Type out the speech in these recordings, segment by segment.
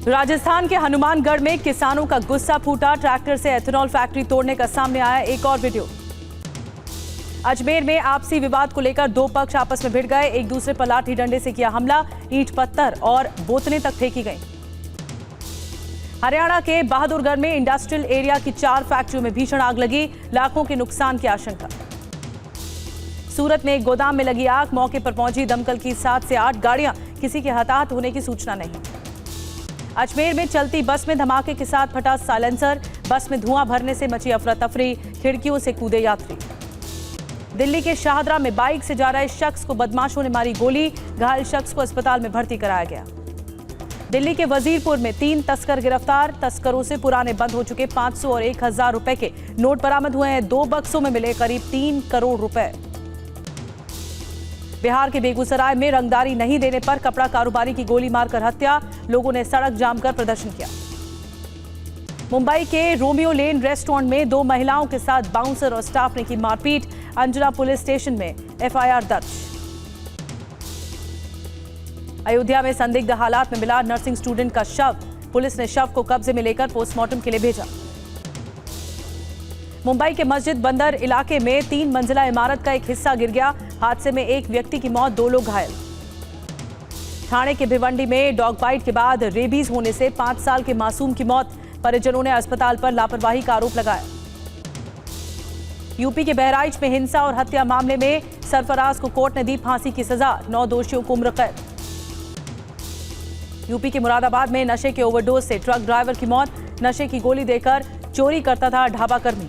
राजस्थान के हनुमानगढ़ में किसानों का गुस्सा फूटा। ट्रैक्टर से एथेनॉल फैक्ट्री तोड़ने का सामने आया एक और वीडियो। अजमेर में आपसी विवाद को लेकर दो पक्ष आपस में भिड़ गए। एक दूसरे पर लाठी डंडे से किया हमला, ईंट पत्थर और बोतलें तक फेंकी गईं। हरियाणा के बहादुरगढ़ में इंडस्ट्रियल एरिया की 4 फैक्ट्रियों में भीषण आग लगी, लाखों के नुकसान की आशंका। सूरत में एक गोदाम में लगी आग, मौके पर पहुंची दमकल की 7 से 8 गाड़ियां, किसी के हताहत होने की सूचना नहीं। अजमेर में चलती बस में धमाके के साथ फटा साइलेंसर, बस में धुआं भरने से मची अफरा तफरी, खिड़कियों से कूदे यात्री। दिल्ली के शाहदरा में बाइक से जा रहे शख्स को बदमाशों ने मारी गोली, घायल शख्स को अस्पताल में भर्ती कराया गया। दिल्ली के वजीरपुर में 3 तस्कर गिरफ्तार, तस्करों से पुराने बंद हो चुके 500 और 1000 रुपए के नोट बरामद हुए हैं। 2 बक्सों में मिले करीब 3 करोड़ रुपए। बिहार के बेगूसराय में रंगदारी नहीं देने पर कपड़ा कारोबारी की गोली मारकर हत्या, लोगों ने सड़क जाम कर प्रदर्शन किया। मुंबई के रोमियो लेन रेस्टोरेंट में 2 महिलाओं के साथ बाउंसर और स्टाफ ने की मारपीट, अंजना पुलिस स्टेशन में एफआईआर दर्ज। अयोध्या में संदिग्ध हालात में मिला नर्सिंग स्टूडेंट का शव, पुलिस ने शव को कब्जे में लेकर पोस्टमार्टम के लिए भेजा। मुंबई के मस्जिद बंदर इलाके में 3 मंजिला इमारत का एक हिस्सा गिर गया, हादसे में एक व्यक्ति की मौत, 2 लोग घायल। ठाणे के भिवंडी में डॉग बाइट के बाद रेबीज होने से 5 साल के मासूम की मौत, परिजनों ने अस्पताल पर लापरवाही का आरोप लगाया। यूपी के बहराइच में हिंसा और हत्या मामले में सरफराज को कोर्ट ने दी फांसी की सजा, 9 दोषियों को उम्र कैद। यूपी के मुरादाबाद में नशे के ओवरडोज से ट्रक ड्राइवर की मौत, नशे की गोली देकर चोरी करता था ढाबा कर्मी।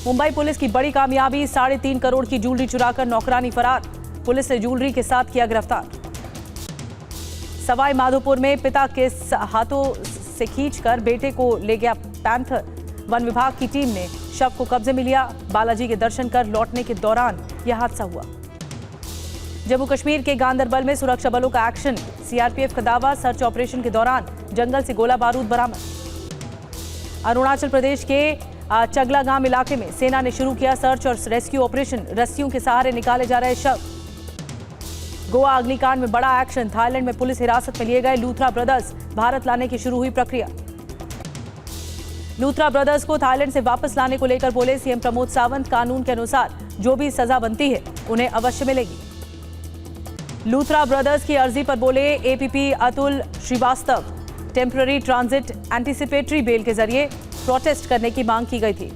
मुंबई पुलिस की बड़ी कामयाबी, 3.5 करोड़ की ज्वेलरी चुराकर नौकरानी फरार, पुलिस ने ज्वेलरी के साथ किया गिरफ्तार। सवाई माधोपुर में पिता के हाथों से खींचकर बेटे को ले गया पैंथर, वन विभाग की टीम ने शव को कब्जे में लिया। बालाजी के दर्शन कर लौटने के दौरान यह हादसा हुआ। जम्मू कश्मीर के गांदरबल में सुरक्षा बलों का एक्शन, सीआरपीएफ का दावा, सर्च ऑपरेशन के दौरान जंगल से गोला बारूद बरामद। अरुणाचल प्रदेश के चगलागाम इलाके में सेना ने शुरू किया सर्च और रेस्क्यू ऑपरेशन, रस्सियों के सहारे निकाले जा रहे शव। गोवा अग्निकांड में बड़ा एक्शन, थाईलैंड में पुलिस हिरासत में लिए गए लूथरा ब्रदर्स, भारत लाने की शुरू हुई प्रक्रिया। लूथरा ब्रदर्स को थाईलैंड से वापस लाने को लेकर बोले सीएम प्रमोद सावंत, कानून के अनुसार जो भी सजा बनती है उन्हें अवश्य मिलेगी। लूथरा ब्रदर्स की अर्जी पर बोले APP Atul Shrivastava, temporary transit anticipatory bail के जरिए प्रोटेस्ट करने की मांग की गई थी।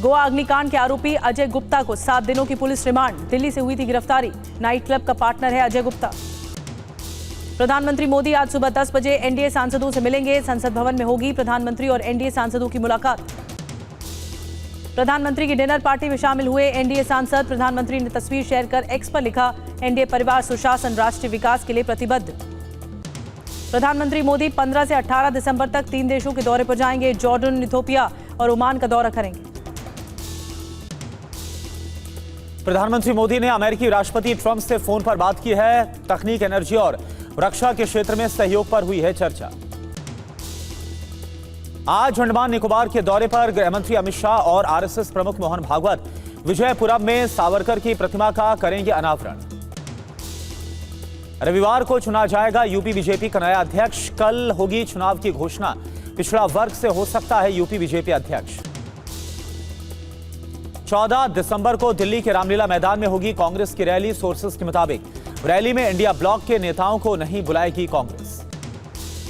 गोवा अग्निकांड के आरोपी अजय गुप्ता को 7 दिनों की पुलिस रिमांड, दिल्ली से हुई थी गिरफ्तारी, नाइट क्लब का पार्टनर है अजय गुप्ता। प्रधानमंत्री मोदी आज सुबह 10 बजे एनडीए सांसदों से मिलेंगे, संसद भवन में होगी प्रधानमंत्री और एनडीए सांसदों की मुलाकात। प्रधानमंत्री की डिनर पार्टी में शामिल हुए एनडीए सांसद, प्रधानमंत्री ने तस्वीर शेयर कर एक्स पर लिखा, एनडीए परिवार सुशासन राष्ट्रीय विकास के लिए प्रतिबद्ध। प्रधानमंत्री मोदी 15 से 18 दिसंबर तक 3 देशों के दौरे पर जाएंगे, जॉर्डन, इथियोपिया और ओमान का दौरा करेंगे। प्रधानमंत्री मोदी ने अमेरिकी राष्ट्रपति ट्रंप से फोन पर बात की है, तकनीक, एनर्जी और रक्षा के क्षेत्र में सहयोग पर हुई है चर्चा। आज अंडमान निकोबार के दौरे पर गृहमंत्री अमित शाह और आरएसएस प्रमुख मोहन भागवत विजयपुरम में सावरकर की प्रतिमा का करेंगे अनावरण। रविवार को चुना जाएगा यूपी बीजेपी का नया अध्यक्ष, कल होगी चुनाव की घोषणा, पिछड़ा वर्ग से हो सकता है यूपी बीजेपी अध्यक्ष। 14 दिसंबर को दिल्ली के रामलीला मैदान में होगी कांग्रेस की रैली, सोर्सेस के मुताबिक रैली में इंडिया ब्लॉक के नेताओं को नहीं बुलाएगी कांग्रेस।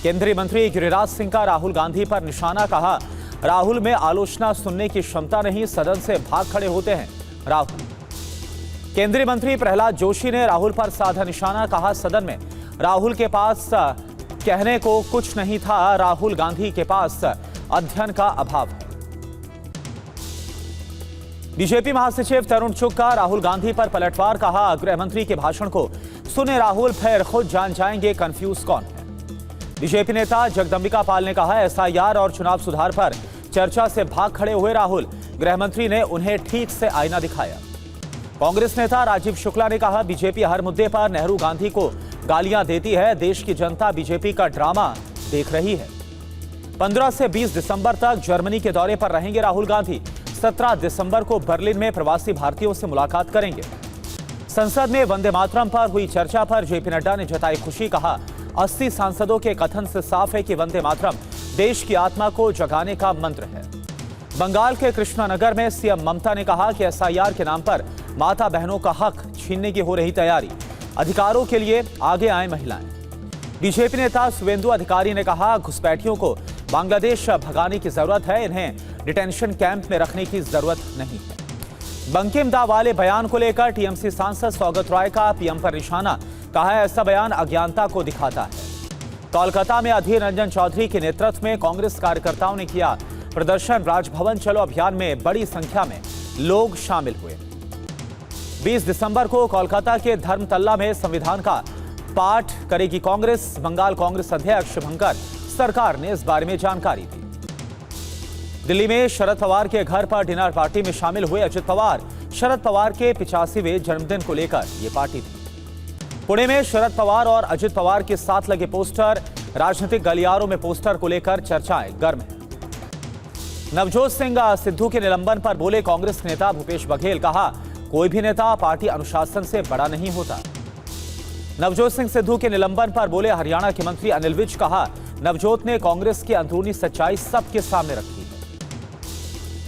केंद्रीय मंत्री गिरिराज सिंह का राहुल गांधी पर निशाना, कहा राहुल में आलोचना सुनने की क्षमता नहीं, सदन से भाग खड़े होते हैं राहुल। केंद्रीय मंत्री प्रहलाद जोशी ने राहुल पर साधा निशाना, कहा सदन में राहुल के पास कहने को कुछ नहीं था, राहुल गांधी के पास अध्ययन का अभाव है। बीजेपी महासचिव तरुण चुग का राहुल गांधी पर पलटवार, कहा गृहमंत्री के भाषण को सुने राहुल फिर खुद जान जाएंगे कंफ्यूज कौन है। बीजेपी नेता जगदंबिका पाल ने कहा एसआईआर और चुनाव सुधार पर चर्चा से भाग खड़े हुए राहुल, गृहमंत्री ने उन्हें ठीक से आईना दिखाया। कांग्रेस नेता राजीव शुक्ला ने कहा बीजेपी हर मुद्दे पर नेहरू गांधी को गालियां देती है, देश की जनता बीजेपी का ड्रामा देख रही है। 15 से 20 दिसंबर तक जर्मनी के दौरे पर रहेंगे राहुल गांधी, 17 दिसंबर को बर्लिन में प्रवासी भारतीयों से मुलाकात करेंगे। संसद में वंदे मातरम पर हुई चर्चा पर जेपी नड्डा ने जताई खुशी, कहा 80 सांसदों के कथन से साफ है कि वंदे मातरम देश की आत्मा को जगाने का मंत्र है। बंगाल के कृष्णानगर में सीएम ममता ने कहा कि एसआईआर के नाम पर माता बहनों का हक छीनने की हो रही तैयारी, अधिकारों के लिए आगे आए महिलाएं। बीजेपी नेता शुवेंदु अधिकारी ने कहा, घुसपैठियों को बांग्लादेश भगाने की जरूरत है, इन्हें डिटेंशन कैंप में रखने की जरूरत नहीं है। बंकिम दा वाले बयान को लेकर टीएमसी सांसद सौगत राय का पीएम पर निशाना, कहा है ऐसा बयान अज्ञानता को दिखाता है। कोलकाता में अधीर रंजन चौधरी के नेतृत्व में कांग्रेस कार्यकर्ताओं ने किया प्रदर्शन। राजभवन चलो अभियान में बड़ी संख्या में लोग शामिल हुए। 20 दिसंबर को कोलकाता के धर्मतल्ला में संविधान का पाठ करेगी कांग्रेस। बंगाल कांग्रेस अध्यक्ष शुभंकर सरकार ने इस बारे में जानकारी दी। दिल्ली में शरद पवार के घर पर डिनर पार्टी में शामिल हुए अजित पवार। शरद पवार के 85वें जन्मदिन को लेकर यह पार्टी थी। पुणे में शरद पवार और अजित पवार के साथ लगे पोस्टर, राजनीतिक गलियारों में पोस्टर को लेकर चर्चाएं गर्म है। नवजोत सिंह सिद्धू के निलंबन पर बोले कांग्रेस नेता भूपेश बघेल, कहा कोई भी नेता पार्टी अनुशासन से बड़ा नहीं होता। नवजोत सिंह सिद्धू के निलंबन पर बोले हरियाणा के मंत्री अनिल विज, कहा नवजोत ने कांग्रेस की अंदरूनी सच्चाई सबके सामने रखी है।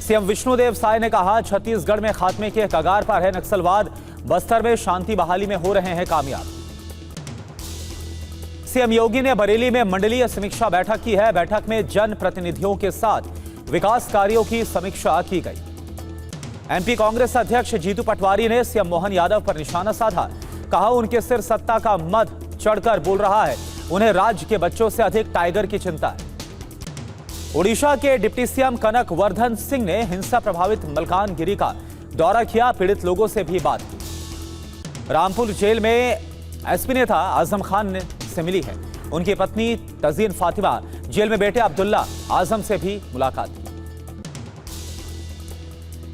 सीएम विष्णुदेव साय ने कहा छत्तीसगढ़ में खात्मे के कगार पर है नक्सलवाद, बस्तर में शांति बहाली में हो रहे हैं कामयाब। सीएम योगी ने बरेली में मंडलीय समीक्षा बैठक की है। बैठक में जन प्रतिनिधियों के साथ विकास कार्यों की समीक्षा की गई। एमपी कांग्रेस अध्यक्ष जीतू पटवारी ने सीएम मोहन यादव पर निशाना साधा, कहा उनके सिर सत्ता का मद चढ़कर बोल रहा है, उन्हें राज्य के बच्चों से अधिक टाइगर की चिंता है। ओडिशा के डिप्टी सीएम कनक वर्धन सिंह ने हिंसा प्रभावित मलकानगिरी का दौरा किया, पीड़ित लोगों से भी बात की। रामपुर जेल में एसपी नेता आजम खान से मिली है उनकी पत्नी तजीन फातिमा। जेल में बेटे अब्दुल्ला आजम से भी मुलाकात की।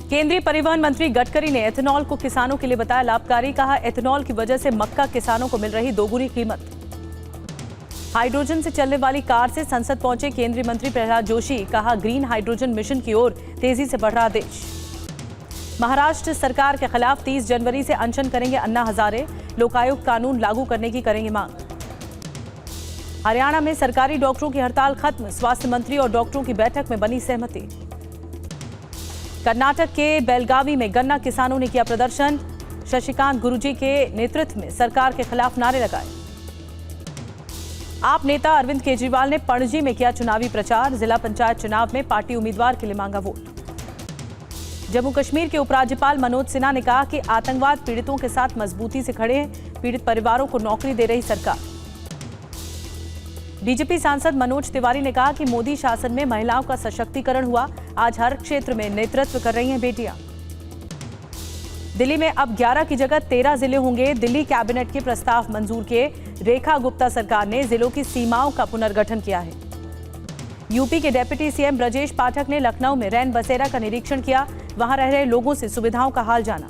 केंद्रीय परिवहन मंत्री गडकरी ने एथेनॉल को किसानों के लिए बताया लाभकारी, कहा एथेनॉल की वजह से मक्का किसानों को मिल रही दोगुनी कीमत। हाइड्रोजन से चलने वाली कार से संसद पहुंचे केंद्रीय मंत्री प्रहलाद जोशी, कहा ग्रीन हाइड्रोजन मिशन की ओर तेजी से बढ़ रहा देश। महाराष्ट्र सरकार के खिलाफ 30 जनवरी से अनशन करेंगे अन्ना हजारे, लोकायुक्त कानून लागू करने की करेंगे मांग। हरियाणा में सरकारी डॉक्टरों की हड़ताल खत्म, स्वास्थ्य मंत्री और डॉक्टरों की बैठक में बनी सहमति। कर्नाटक के बेलगावी में गन्ना किसानों ने किया प्रदर्शन, शशिकांत गुरुजी के नेतृत्व में सरकार के खिलाफ नारे लगाए। आप नेता अरविंद केजरीवाल ने पणजी में किया चुनावी प्रचार, जिला पंचायत चुनाव में पार्टी उम्मीदवार के लिए मांगा वोट। जम्मू कश्मीर के उपराज्यपाल मनोज सिन्हा ने कहा कि आतंकवाद पीड़ितों के साथ मजबूती से खड़े हैं, पीड़ित परिवारों को नौकरी दे रही सरकार। बीजेपी सांसद मनोज तिवारी ने कहा कि मोदी शासन में महिलाओं का सशक्तिकरण हुआ, आज हर क्षेत्र में नेतृत्व कर रही हैं बेटियां। दिल्ली में अब 11 की जगह 13 जिले होंगे, दिल्ली कैबिनेट के प्रस्ताव मंजूर किए। रेखा गुप्ता सरकार ने जिलों की सीमाओं का पुनर्गठन किया है। यूपी के डिप्टी सीएम ब्रजेश पाठक ने लखनऊ में रैन बसेरा का निरीक्षण किया, वहां रह रहे लोगों से सुविधाओं का हाल जाना।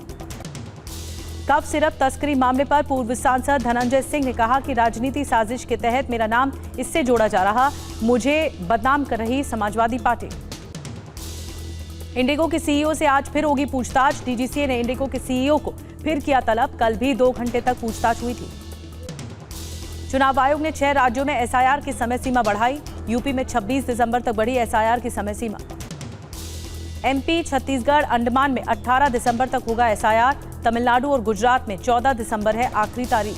कफ सिरप तस्करी मामले पर पूर्व सांसद धनंजय सिंह ने कहा कि राजनीति साजिश के तहत मेरा नाम इससे जोड़ा जा रहा, मुझे बदनाम कर रही समाजवादी पार्टी। इंडिगो के सीईओ से आज फिर होगी पूछताछ, डीजीसीए ने इंडिगो के सीईओ को फिर किया तलब, कल भी 2 घंटे तक पूछताछ हुई थी। चुनाव आयोग ने 6 राज्यों में एसआईआर की समय सीमा बढ़ाई, यूपी में 26 दिसंबर तक बढ़ी एसआईआर की समय सीमा। एमपी, छत्तीसगढ़, अंडमान में 18 दिसंबर तक होगा एसआईआर, तमिलनाडु और गुजरात में 14 दिसंबर है आखिरी तारीख।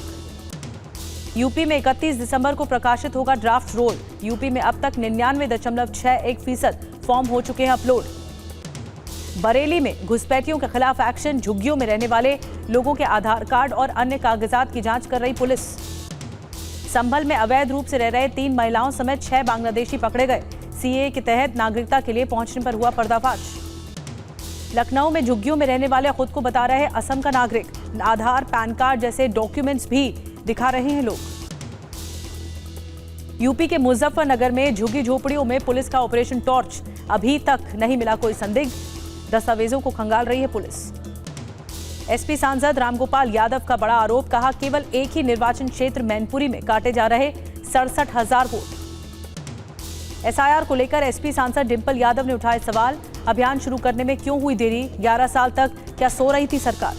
यूपी में 31 दिसंबर को प्रकाशित होगा ड्राफ्ट रोल, यूपी में अब तक 99.61% फॉर्म हो चुके हैं अपलोड। बरेली में घुसपैठियों के खिलाफ एक्शन, झुग्गियों में रहने वाले लोगों के आधार कार्ड और अन्य कागजात की जांच कर रही पुलिस। संभल में अवैध रूप से रह रहे 3 महिलाओं समेत 6 बांग्लादेशी पकड़े गए, सीएए के तहत नागरिकता के लिए पहुंचने पर हुआ पर्दाफाश। लखनऊ में झुग्गियों में रहने वाले खुद को बता रहे असम का नागरिक, आधार, पैन कार्ड जैसे डॉक्यूमेंट्स भी दिखा रहे हैं लोग। यूपी के मुजफ्फरनगर में झुग्गी झोपड़ियों में पुलिस का ऑपरेशन टॉर्च, अभी तक नहीं मिला कोई संदिग्ध, दस्तावेजों को खंगाल रही है पुलिस। एसपी सांसद रामगोपाल यादव का बड़ा आरोप, कहा केवल एक ही निर्वाचन क्षेत्र मैनपुरी में काटे जा रहे 67,000 वोट। एसआईआर को लेकर एसपी सांसद डिंपल यादव ने उठाए सवाल, अभियान शुरू करने में क्यों हुई देरी, 11 साल तक क्या सो रही थी सरकार।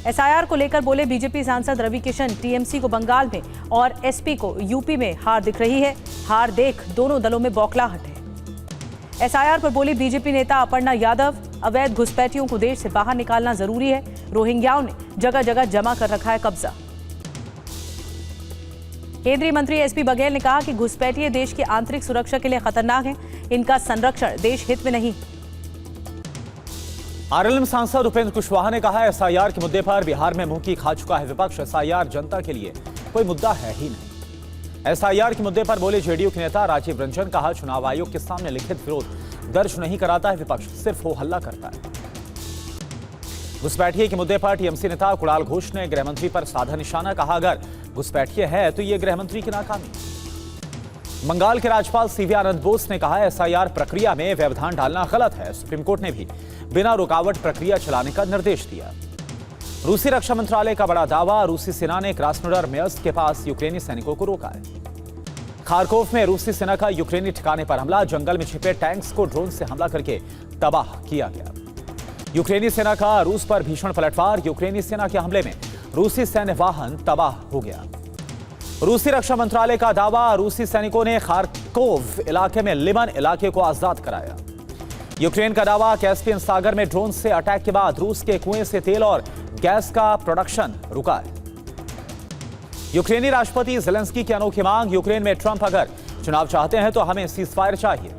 एसआईआर को लेकर बोले बीजेपी सांसद रवि किशन, टीएमसी को बंगाल में और एसपी को यूपी में हार दिख रही है। हार देख दोनों दलों में बौखलाहट है। एसआईआर पर बोली बीजेपी नेता अपर्णा यादव, अवैध घुसपैठियों को देश से बाहर निकालना जरूरी है। रोहिंग्याओं ने जगह जगह जमा कर रखा है कब्जा। केंद्रीय मंत्री एसपी बघेल ने कहा कि घुसपैठिए देश की आंतरिक सुरक्षा के लिए खतरनाक हैं। इनका संरक्षण देश हित में नहीं। आरएलएम सांसद उपेंद्र कुशवाहा ने कहा, एसआईआर के मुद्दे पर बिहार में मुंह की खा चुका है विपक्ष। एसआईआर जनता के लिए कोई मुद्दा है ही नहीं। एसआईआर के मुद्दे पर बोले जेडीयू के नेता राजीव रंजन, कहा चुनाव आयोग के सामने लिखित विरोध दर्ज नहीं कराता है विपक्ष, सिर्फ हो हल्ला करता है। घुसपैठिए के मुद्दे पर टीएमसी नेता कुणाल घोष ने गृहमंत्री पर साधा निशाना, कहा अगर घुसपैठिए है तो ये गृहमंत्री की नाकामी। बंगाल के राज्यपाल सीवी आनंद बोस ने कहा, एसआईआर प्रक्रिया में व्यवधान डालना गलत है। सुप्रीम कोर्ट ने भी बिना रुकावट प्रक्रिया चलाने का निर्देश दिया। रूसी रक्षा मंत्रालय का बड़ा दावा, रूसी सेना ने क्रास्नोडर मेयर्स्क के पास यूक्रेनी सैनिकों को रोका है। खारकोव में रूसी सेना का यूक्रेनी ठिकाने पर हमला, जंगल में छिपे टैंक्स को ड्रोन से हमला करके तबाह किया गया। यूक्रेनी सेना का रूस पर भीषण पलटवार, यूक्रेनी सेना के हमले में रूसी सैन्य वाहन तबाह हो गया। रूसी रक्षा मंत्रालय का दावा, रूसी सैनिकों ने खारकोव इलाके में लिमन इलाके को आजाद कराया। यूक्रेन का दावा, कैस्पियन सागर में ड्रोन से अटैक के बाद रूस के कुएं से तेल और गैस का प्रोडक्शन रुका है। यूक्रेनी राष्ट्रपति ज़ेलेंस्की की अनोखी मांग, यूक्रेन में ट्रंप अगर चुनाव चाहते हैं तो हमें सीजफायर चाहिए।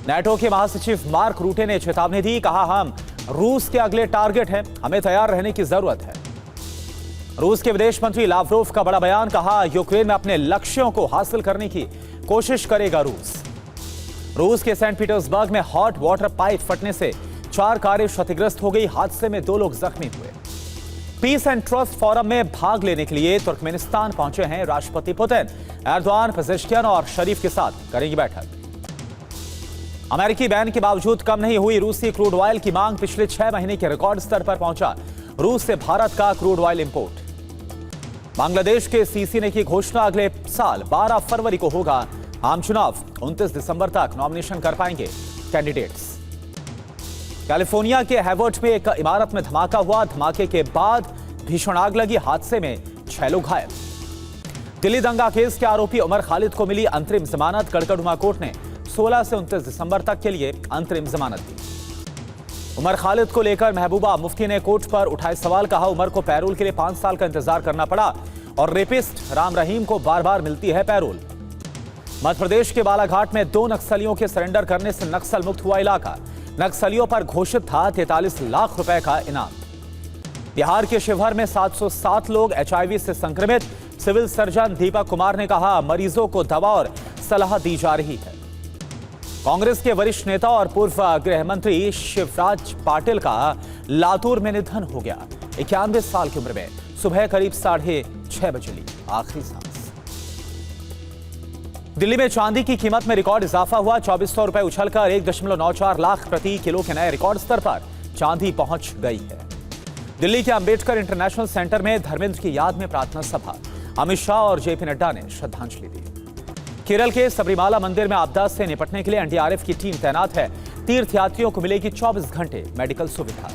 नाटो के महासचिव मार्क रूटे ने चेतावनी दी, कहा हम रूस के अगले टारगेट हैं, हमें तैयार रहने की जरूरत है। रूस के विदेश मंत्री लावरोव का बड़ा बयान, कहा यूक्रेन में अपने लक्ष्यों को हासिल करने की कोशिश करेगा रूस। रूस के सेंट पीटर्सबर्ग में हॉट वाटर पाइप फटने से 4 कारें क्षतिग्रस्त हो गई, हादसे में 2 लोग जख्मी हुए। पीस एंड ट्रस्ट फोरम में भाग लेने के लिए तुर्कमेनिस्तान पहुंचे हैं राष्ट्रपति पुतिन। एर्दोआन, पेजेश्कियान और शरीफ के साथ करेंगी बैठक। अमेरिकी बैन के बावजूद कम नहीं हुई रूसी क्रूड ऑयल की मांग, पिछले 6 महीने के रिकॉर्ड स्तर पर पहुंचा रूस से भारत का क्रूड ऑयल इंपोर्ट। बांग्लादेश के सीसी ने की घोषणा, अगले साल 12 फरवरी को होगा आम चुनाव, 29 दिसंबर तक नॉमिनेशन कर पाएंगे कैंडिडेट्स। कैलिफोर्निया के हैवर्ट में एक इमारत में धमाका हुआ, धमाके के बाद भीषण आग लगी, हादसे में 6 लोग घायल। दिल्ली दंगा केस के आरोपी उमर खालिद को मिली अंतरिम जमानत, कड़कड़ुमा कोर्ट ने 16 से 29 दिसंबर तक के लिए अंतरिम जमानत दी। उमर खालिद को लेकर महबूबा मुफ्ती ने कोर्ट पर उठाए सवाल, कहा उमर को पैरोल के लिए 5 साल का इंतजार करना पड़ा और रेपिस्ट राम रहीम को बार बार मिलती है पैरोल। मध्य प्रदेश के बालाघाट में 2 नक्सलियों के सरेंडर करने से नक्सल मुक्त हुआ इलाका, नक्सलियों पर घोषित था 43 लाख रुपए का इनाम। बिहार के शिवहर में 707 लोग एचआईवी से संक्रमित, सिविल सर्जन दीपक कुमार ने कहा मरीजों को दवा और सलाह दी जा रही है। कांग्रेस के वरिष्ठ नेता और पूर्व गृह मंत्री शिवराज पाटिल का लातूर में निधन हो गया। 91 साल की उम्र में सुबह करीब 6:30 बजे ली आखिरी सांस। दिल्ली में चांदी की कीमत में रिकॉर्ड इजाफा हुआ, 2400 रुपए उछलकर 1.94 लाख प्रति किलो के नए रिकॉर्ड स्तर पर चांदी पहुंच गई है। दिल्ली के अंबेडकर इंटरनेशनल सेंटर में धर्मेंद्र की याद में प्रार्थना सभा, अमित शाह और जेपी नड्डा ने श्रद्धांजलि दी। केरल के सबरीमाला मंदिर में आपदा से निपटने के लिए एनडीआरएफ की टीम तैनात है। तीर्थयात्रियों को मिलेगी 24 घंटे मेडिकल सुविधा।